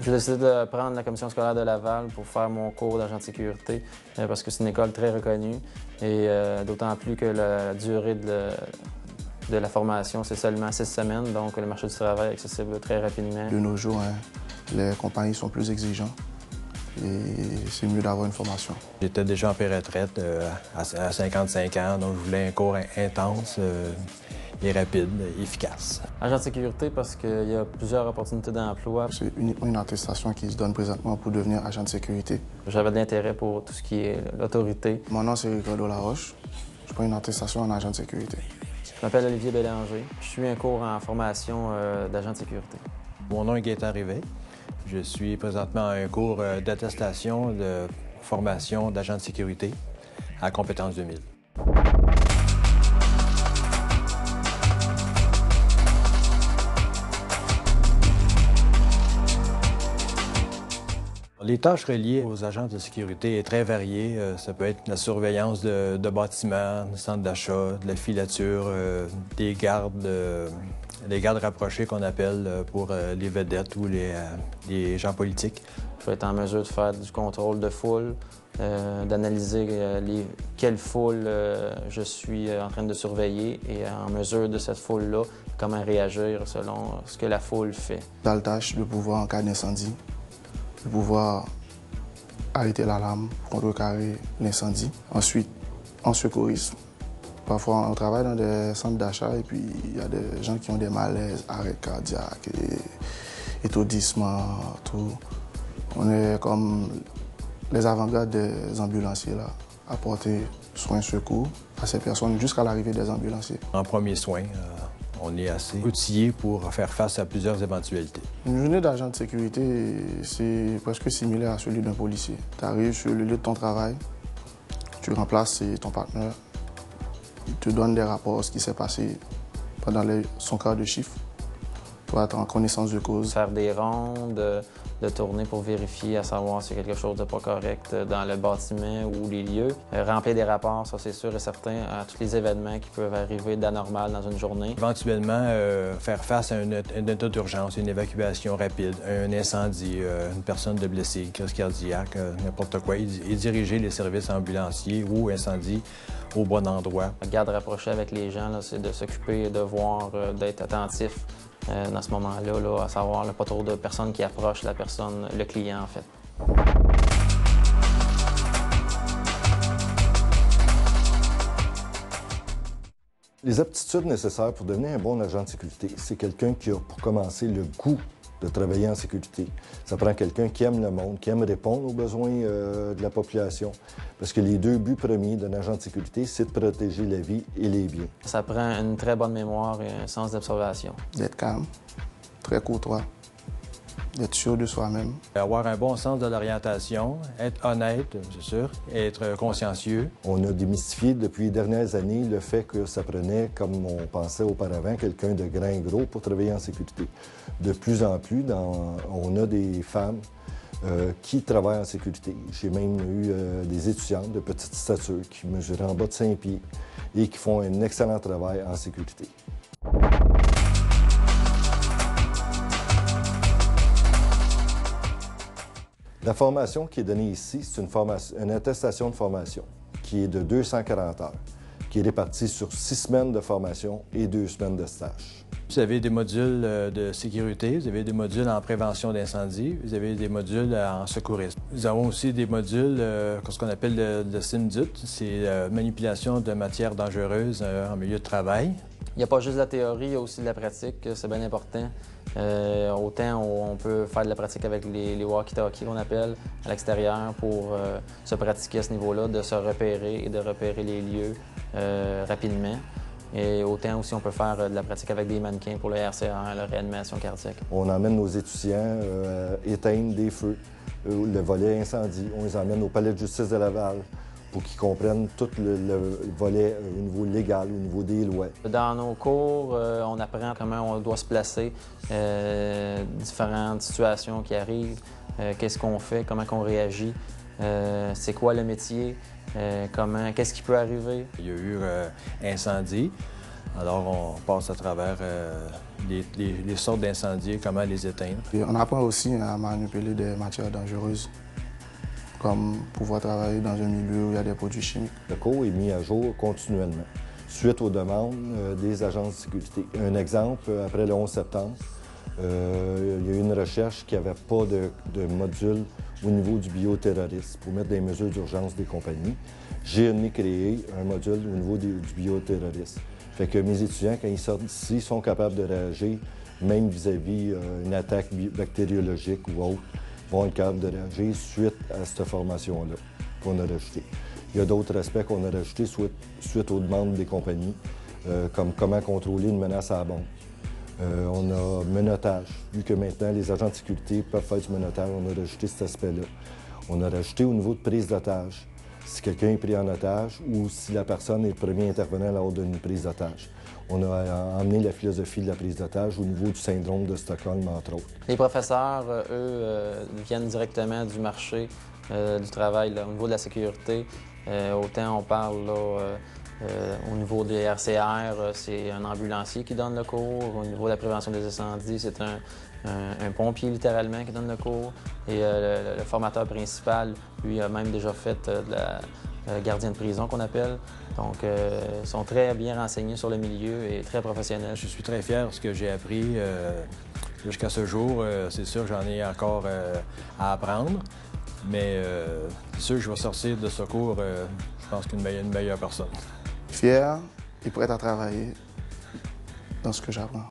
J'ai décidé de prendre la commission scolaire de Laval pour faire mon cours d'agent de sécurité parce que c'est une école très reconnue et d'autant plus que la durée de la formation, c'est seulement 6 semaines, donc le marché du travail est accessible très rapidement. De nos jours, les compagnies sont plus exigeantes et c'est mieux d'avoir une formation. J'étais déjà en pré-retraite à 55 ans, donc je voulais un cours intense et rapide, efficace. Agent de sécurité parce qu'il y a plusieurs opportunités d'emploi. C'est uniquement une attestation qui se donne présentement pour devenir agent de sécurité. J'avais de l'intérêt pour tout ce qui est l'autorité. Mon nom, c'est Ricardo Laroche. Je prends une attestation en agent de sécurité. Je m'appelle Olivier Bélanger. Je suis un cours en formation d'agent de sécurité. Mon nom est Gaëtan Rivet. Je suis présentement à un cours d'attestation de formation d'agent de sécurité à Compétences 2000. Les tâches reliées aux agents de sécurité sont très variées. Ça peut être la surveillance de bâtiments, de centres d'achat, de la filature, des gardes rapprochés qu'on appelle pour les vedettes ou les gens politiques. Je vais être en mesure de faire du contrôle de foule, d'analyser quelle foule je suis en train de surveiller et en mesure de cette foule-là, comment réagir selon ce que la foule fait. Dans la tâche de pouvoir, en cas d'incendie, de pouvoir arrêter l'alarme, contrecarrer l'incendie. Ensuite, en secourisme. Parfois, on travaille dans des centres d'achat et puis il y a des gens qui ont des malaises, arrêts cardiaques, étourdissements, tout. On est comme les avant-gardes des ambulanciers, là, à porter soins secours à ces personnes jusqu'à l'arrivée des ambulanciers. En premier soin, on est assez outillé pour faire face à plusieurs éventualités. Une journée d'agent de sécurité, c'est presque similaire à celui d'un policier. Tu arrives sur le lieu de ton travail, tu remplaces ton partenaire, il te donne des rapports, ce qui s'est passé pendant son quart de chiffre. Tu vas être en connaissance de cause. Faire des rondes, de tourner pour vérifier à savoir s'il y a quelque chose de pas correct dans le bâtiment ou les lieux. Remplir des rapports, ça c'est sûr et certain, à tous les événements qui peuvent arriver d'anormal dans une journée. Éventuellement, faire face à un état d'urgence, une évacuation rapide, un incendie, une personne de blessée, crise cardiaque, n'importe quoi, et diriger les services ambulanciers ou incendies au bon endroit. La garde rapprochée avec les gens, c'est de s'occuper, de voir, d'être attentif. Dans ce moment-là, là, à savoir pas trop de personnes qui approchent la personne, le client en fait. Les aptitudes nécessaires pour devenir un bon agent de sécurité, c'est quelqu'un qui a, pour commencer, le goût de travailler en sécurité. Ça prend quelqu'un qui aime le monde, qui aime répondre aux besoins de la population. Parce que les deux buts premiers d'un agent de sécurité, c'est de protéger la vie et les biens. Ça prend une très bonne mémoire et un sens d'observation. D'être calme, très courtois, d'être sûr de soi-même. Avoir un bon sens de l'orientation, être honnête, c'est sûr, et être consciencieux. On a démystifié depuis les dernières années le fait que ça prenait, comme on pensait auparavant, quelqu'un de grand et gros pour travailler en sécurité. De plus en plus, on a des femmes qui travaillent en sécurité. J'ai même eu des étudiantes de petite stature qui mesuraient en bas de 5 pieds et qui font un excellent travail en sécurité. La formation qui est donnée ici, c'est une attestation de formation qui est de 240 heures, qui est répartie sur 6 semaines de formation et 2 semaines de stage. Vous avez des modules de sécurité, vous avez des modules en prévention d'incendie, vous avez des modules en secourisme. Nous avons aussi des modules, ce qu'on appelle le SIMDUT, c'est manipulation de matières dangereuses en milieu de travail. Il n'y a pas juste la théorie, il y a aussi de la pratique, c'est bien important. Autant on peut faire de la pratique avec les walkie-talkies qu'on appelle à l'extérieur pour se pratiquer à ce niveau-là, de se repérer et de repérer les lieux rapidement. Et autant aussi on peut faire de la pratique avec des mannequins pour le RCR, la réanimation cardiaque. On emmène nos étudiants éteindre des feux, le volet incendie. On les emmène au palais de justice de Laval pour qu'ils comprennent tout le volet au niveau légal, au niveau des lois. Dans nos cours, on apprend comment on doit se placer, différentes situations qui arrivent, qu'est-ce qu'on fait, comment on réagit, c'est quoi le métier, qu'est-ce qui peut arriver. Il y a eu incendie. Alors, on passe à travers les sortes d'incendies, comment les éteindre. Et on apprend aussi à manipuler des matières dangereuses, comme pouvoir travailler dans un milieu où il y a des produits chimiques. Le cours est mis à jour continuellement, suite aux demandes des agences de sécurité. Un exemple, après le 11 septembre, il y a eu une recherche qui n'avait pas de module au niveau du bioterrorisme pour mettre des mesures d'urgence des compagnies. J'ai créé un module au niveau du bioterrorisme. Fait que mes étudiants, quand ils sortent d'ici, sont capables de réagir, même vis-à-vis une attaque bactériologique ou autre, vont être capables de réagir suite à cette formation-là qu'on a rajoutée. Il y a d'autres aspects qu'on a rajoutés suite aux demandes des compagnies, comme comment contrôler une menace à la bombe. On a menottage. Vu que maintenant, les agents de sécurité peuvent faire du menottage, on a rajouté cet aspect-là. On a rajouté au niveau de prise d'otage. Si quelqu'un est pris en otage ou si la personne est le premier intervenant lors d'une prise d'otage. On a emmené la philosophie de la prise d'otage au niveau du syndrome de Stockholm, entre autres. Les professeurs, eux, viennent directement du marché du travail, là, au niveau de la sécurité. Autant on parle là, au niveau des RCR, c'est un ambulancier qui donne le cours. Au niveau de la prévention des incendies, c'est un pompier littéralement qui donne le cours. Et le formateur principal, lui, a même déjà fait de la gardien de prison qu'on appelle. Donc, ils sont très bien renseignés sur le milieu et très professionnels. Je suis très fier de ce que j'ai appris jusqu'à ce jour. C'est sûr que j'en ai encore à apprendre, mais c'est sûr que je vais sortir de ce cours, je pense qu'une meilleure personne. Fier et prêt à travailler dans ce que j'apprends.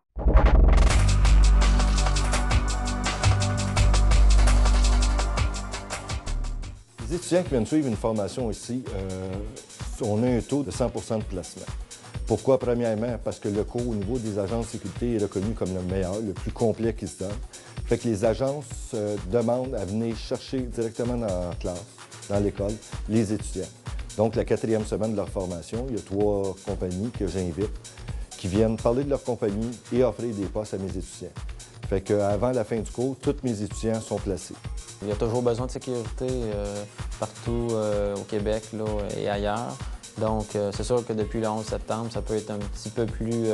Les étudiants qui viennent suivre une formation ici, on a un taux de 100 de placement. Pourquoi? Premièrement, parce que le cours au niveau des agences de sécurité est reconnu comme le meilleur, le plus complet qui se donne. Fait que les agences demandent à venir chercher directement dans la classe, dans l'école, les étudiants. Donc, la 4e semaine de leur formation, il y a 3 compagnies que j'invite qui viennent parler de leur compagnie et offrir des postes à mes étudiants. Fait qu'avant la fin du cours, tous mes étudiants sont placés. Il y a toujours besoin de sécurité partout au Québec là, et ailleurs. Donc, c'est sûr que depuis le 11 septembre, ça peut être un petit peu plus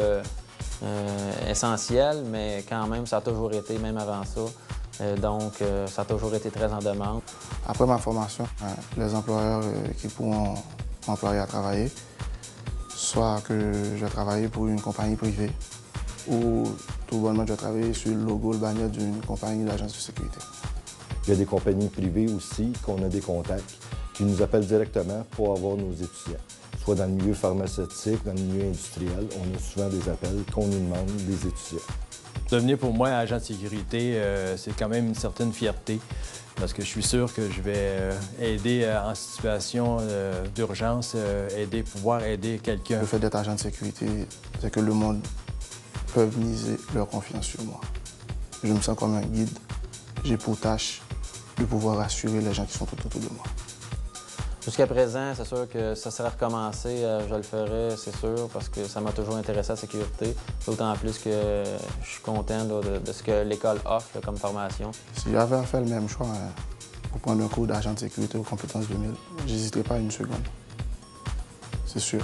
essentiel, mais quand même, ça a toujours été, même avant ça. Donc, ça a toujours été très en demande. Après ma formation, les employeurs qui pourront m'employer à travailler, soit que je vais travailler pour une compagnie privée ou tout bonnement je vais travailler sur le logo, le bannière d'une compagnie d'agence de sécurité. Il y a des compagnies privées aussi qu'on a des contacts qui nous appellent directement pour avoir nos étudiants. Soit dans le milieu pharmaceutique, dans le milieu industriel, on a souvent des appels qu'on nous demande des étudiants. Devenir pour moi agent de sécurité, c'est quand même une certaine fierté parce que je suis sûr que je vais aider en situation d'urgence, pouvoir aider quelqu'un. Le fait d'être agent de sécurité, c'est que le monde peut miser leur confiance sur moi. Je me sens comme un guide. J'ai pour tâche de pouvoir rassurer les gens qui sont tout autour de moi. Jusqu'à présent, c'est sûr que ça serait recommencé, je le ferais, c'est sûr, parce que ça m'a toujours intéressé à la sécurité. D'autant plus que je suis content là, de ce que l'école offre là, comme formation. Si j'avais à faire le même choix pour prendre un cours d'agent de sécurité aux compétences 2000, j'hésiterais pas une seconde. C'est sûr.